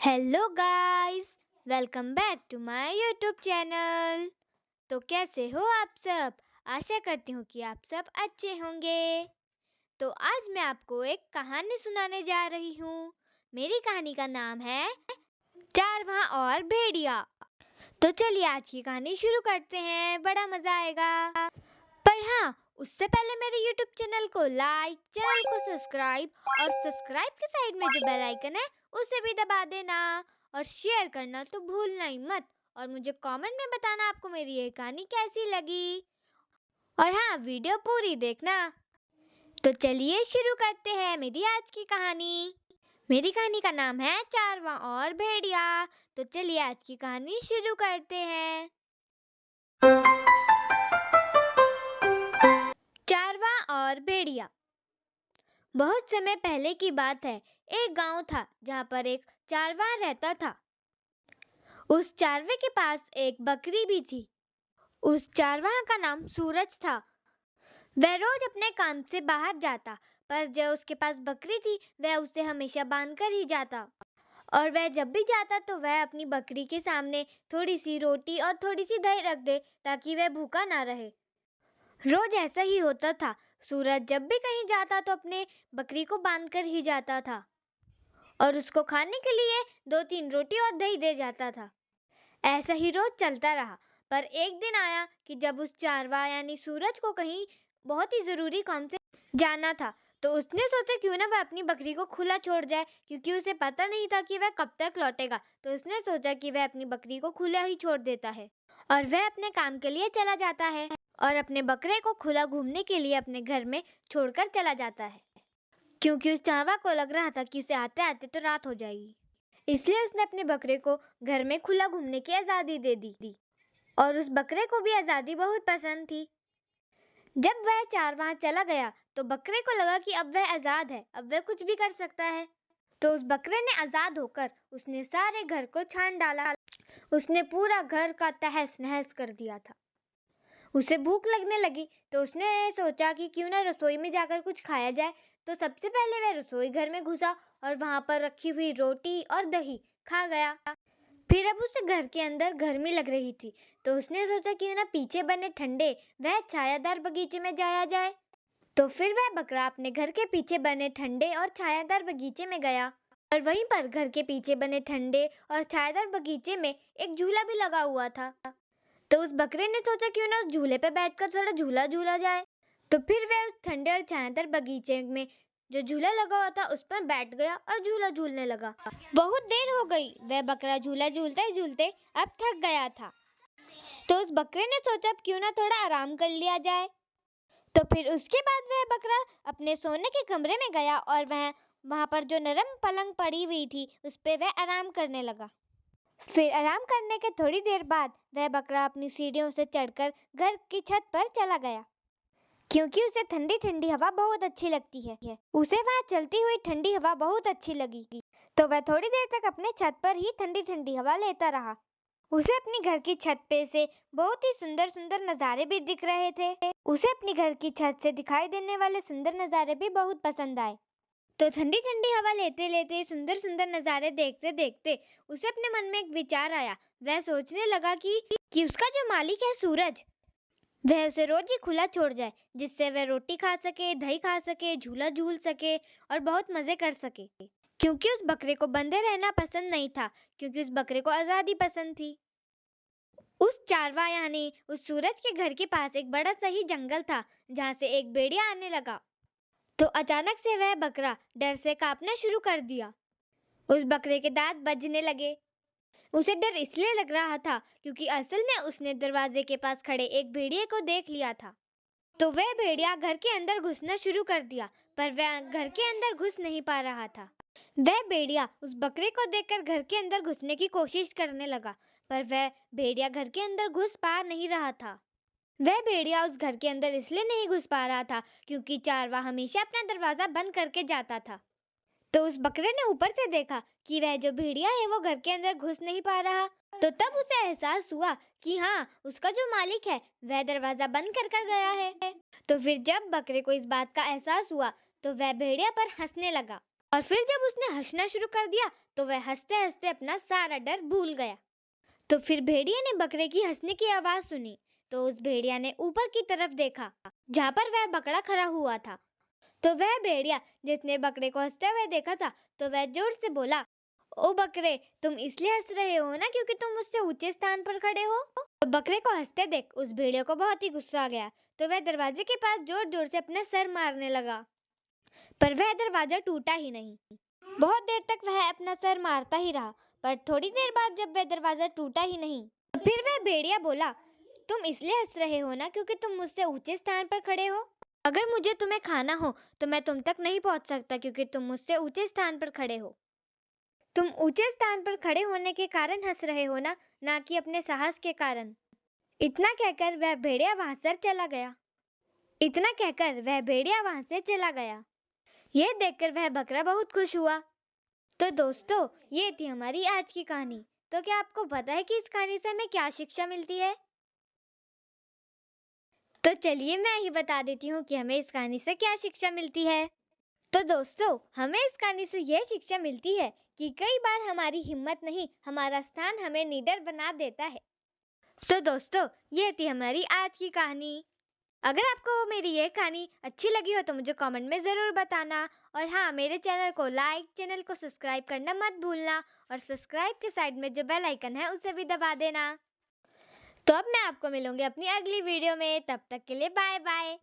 Hello guys, welcome back to my YouTube channel. तो कैसे हो आप सब? आशा करती हूँ कि आप सब अच्छे होंगे। तो आज मैं आपको एक कहानी सुनाने जा रही हूँ। मेरी कहानी का नाम है चारवां और भेड़िया। तो चलिए आज की कहानी शुरू करते हैं, बड़ा मजा आएगा। पर हाँ, उससे पहले मेरे यूट्यूब चैनल को लाइक, चैनल को सब्सक्राइब और सब्सक्राइब के साइड में जो बेल आइकन है उसे भी दबा देना और शेयर करना तो भूलना ही मत। और मुझे कमेंट में बताना आपको मेरी ये कहानी कैसी लगी। और हाँ, वीडियो पूरी देखना। तो चलिए शुरू करते हैं मेरी आज की कहानी। मेरी कहानी का नाम है चारवां और भेड़िया। तो चलिए आज की कहानी शुरू करते हैं। चारवां और भेड़िया। बहुत समय पहले की बात है। एक गांव था जहां पर एक चारवाहा रहता था। उस चारवे के पास एक बकरी भी थी। उस चारवाहा का नाम सूरज था। वह रोज अपने काम से बाहर जाता, पर जो उसके पास बकरी थी वह उसे हमेशा बांधकर ही जाता। और वह जब भी जाता तो वह अपनी बकरी के सामने थोड़ी सी रोटी और थोड़ी सी दही रख दे ताकि वह भूखा ना रहे। रोज ऐसा ही होता था। सूरज जब भी कहीं जाता तो अपने बकरी को बांधकर ही जाता था और उसको खाने के लिए 2-3 रोटी और दही दे जाता था। ऐसा ही रोज चलता रहा। पर एक दिन आया कि जब उस चारवाहा यानी सूरज को कहीं बहुत ही जरूरी काम से जाना था, तो उसने सोचा क्यों ना वह अपनी बकरी को खुला छोड़ जाए, क्योंकि उसे पता नहीं था कि वह कब तक लौटेगा। तो उसने सोचा कि वह अपनी बकरी को खुला ही छोड़ देता है और वह अपने काम के लिए चला जाता है और अपने बकरे को खुला घूमने के लिए अपने घर में छोड़कर चला जाता है, क्योंकि उस चारवाहा को लग रहा था कि उसे आते आते तो रात हो जाएगी। इसलिए उसने अपने बकरे को घर में खुला घूमने की आज़ादी दे दी और उस बकरे को भी आज़ादी बहुत पसंद थी। जब वह चारवाहा चला गया तो बकरे को लगा कि अब वह आज़ाद है, अब वह कुछ भी कर सकता है। तो उस बकरे ने आज़ाद होकर उसने सारे घर को छान डाला। उसने पूरा घर का तहस नहस कर दिया था। उसे भूख लगने लगी तो उसने सोचा कि क्यों ना रसोई में जाकर कुछ खाया जाए। तो सबसे पहले वह रसोई घर में घुसा और वहां पर रखी हुई रोटी और दही खा गया। फिर अब उसे घर के अंदर गर्मी लग रही थी, तो उसने सोचा क्यों ना पीछे बने ठंडे वह छायादार बगीचे में जाया जाए। तो फिर वह बकरा अपने घर के पीछे बने ठंडे और छायादार बगीचे में गया और वहीं पर घर के पीछे बने ठंडे और छायादार बगीचे में एक झूला भी लगा हुआ था। तो उस बकरे ने सोचा क्यों ना उस झूले पे बैठकर थोड़ा झूला झूला जाए। तो फिर वह उस ठंडे और छायादार बगीचे में जो झूला लगा हुआ था उस पर बैठ गया और झूला झूलने लगा। बहुत देर हो गई, वह बकरा झूला झूलते झूलते अब थक गया था। तो उस बकरे ने सोचा अब क्यों ना थोड़ा आराम कर लिया जाए। तो फिर उसके बाद वह बकरा अपने सोने के कमरे में गया और वहां पर जो नरम पलंग पड़ी हुई थी उस पे वह आराम करने लगा। फिर आराम करने के थोड़ी देर बाद वह बकरा अपनी सीढ़ियों से चढ़कर घर की छत पर चला गया, क्योंकि उसे ठंडी ठंडी हवा बहुत अच्छी लगती है। उसे वहां चलती हुई ठंडी हवा बहुत अच्छी लगी, तो वह थोड़ी देर तक अपने छत पर ही ठंडी ठंडी हवा लेता रहा। उसे अपनी घर की छत पे से बहुत ही सुंदर सुंदर नज़ारे भी दिख रहे थे। उसे अपनी घर की छत से दिखाई देने वाले सुंदर नज़ारे भी बहुत पसंद आए। तो ठंडी ठंडी हवा लेते लेते सुंदर सुंदर नज़ारे देखते देखते उसे अपने मन में एक विचार आया। वह सोचने लगा कि उसका जो मालिक है सूरज, वह उसे रोज ही खुला छोड़ जाए, जिससे वह रोटी खा सके, दही खा सके, झूला झूल सके और बहुत मजे कर सके। क्योंकि उस बकरे को बंधे रहना पसंद नहीं था, क्योंकि उस बकरे को आज़ादी पसंद थी। उस चारवाहा यानी उस सूरज के घर के पास एक बड़ा सा ही जंगल था, जहाँ से एक भेड़िया आने लगा। तो अचानक से वह बकरा डर से कांपना शुरू कर दिया। उस बकरे के दांत बजने लगे। उसे डर इसलिए लग रहा था क्योंकि असल में उसने दरवाजे के पास खड़े एक भेड़िए को देख लिया था। तो वह भेड़िया घर के अंदर घुसना शुरू कर दिया, पर वह घर के अंदर घुस नहीं पा रहा था। वह भेड़िया उस बकरे को देखकर घर के अंदर घुसने की कोशिश करने लगा, पर वह भेड़िया घर के अंदर घुस पा नहीं रहा था। वह भेड़िया उस घर के अंदर इसलिए नहीं घुस पा रहा था क्योंकि चारवाहा हमेशा अपना दरवाजा बंद करके जाता था। तो उस बकरे ने ऊपर से देखा कि वह जो भेड़िया है वो घर के अंदर घुस नहीं पा रहा। तो तब उसे एहसास हुआ कि हाँ, उसका जो मालिक है वह दरवाजा बंद कर कर गया है। तो फिर जब बकरे को इस बात का एहसास हुआ तो वह भेड़िया पर हंसने लगा। और फिर जब उसने हंसना शुरू कर दिया तो वह हंसते हंसते अपना सारा डर भूल गया। तो फिर भेड़िया ने बकरे की हंसने की आवाज सुनी। तो उस भेड़िया ने ऊपर की तरफ देखा जहाँ पर वह बकरा खड़ा हुआ था। तो वह भेड़िया जिसने बकरे को हंसते हुए देखा था, तो वह जोर से बोला, ओ बकरे, तुम इसलिए हंस रहे हो ना क्योंकि तुम मुझसे ऊंचे स्थान पर खड़े हो। तो बकरे को हंसते देख उस भेड़िया को बहुत ही गुस्सा आ गया। तो वह दरवाजे के पास जोर जोर से अपना सर मारने लगा, पर वह दरवाजा टूटा ही नहीं। बहुत देर तक वह अपना सर मारता ही रहा, पर थोड़ी देर बाद जब वह दरवाजा टूटा ही नहीं, तो फिर वह भेड़िया बोला, तुम इसलिए हंस रहे हो ना क्योंकि तुम मुझसे ऊंचे स्थान पर खड़े हो। अगर मुझे तुम्हें खाना हो तो मैं तुम तक नहीं पहुंच सकता क्योंकि तुम मुझसे ऊंचे स्थान पर खड़े हो। तुम ऊंचे स्थान पर खड़े होने के कारण हंस रहे हो ना कि अपने साहस के कारण। इतना कहकर वह भेड़िया वहां से चला गया। इतना कहकर वह भेड़िया वहां से चला गया। यह देखकर वह बकरा बहुत खुश हुआ। तो दोस्तों, ये थी हमारी आज की कहानी। तो क्या आपको पता है कि इस कहानी से हमें क्या शिक्षा मिलती है? तो चलिए मैं ही बता देती हूँ कि हमें इस कहानी से क्या शिक्षा मिलती है। तो दोस्तों, हमें इस कहानी से यह शिक्षा मिलती है कि कई बार हमारी हिम्मत नहीं, हमारा स्थान हमें निडर बना देता है। तो दोस्तों, ये थी हमारी आज की कहानी। अगर आपको मेरी यह कहानी अच्छी लगी हो तो मुझे कमेंट में ज़रूर बताना। और हाँ, मेरे चैनल को लाइक, चैनल को सब्सक्राइब करना मत भूलना। और सब्सक्राइब के साइड में जो बेल आइकन है उसे भी दबा देना। तो अब मैं आपको मिलूंगी अपनी अगली वीडियो में। तब तक के लिए बाय बाय।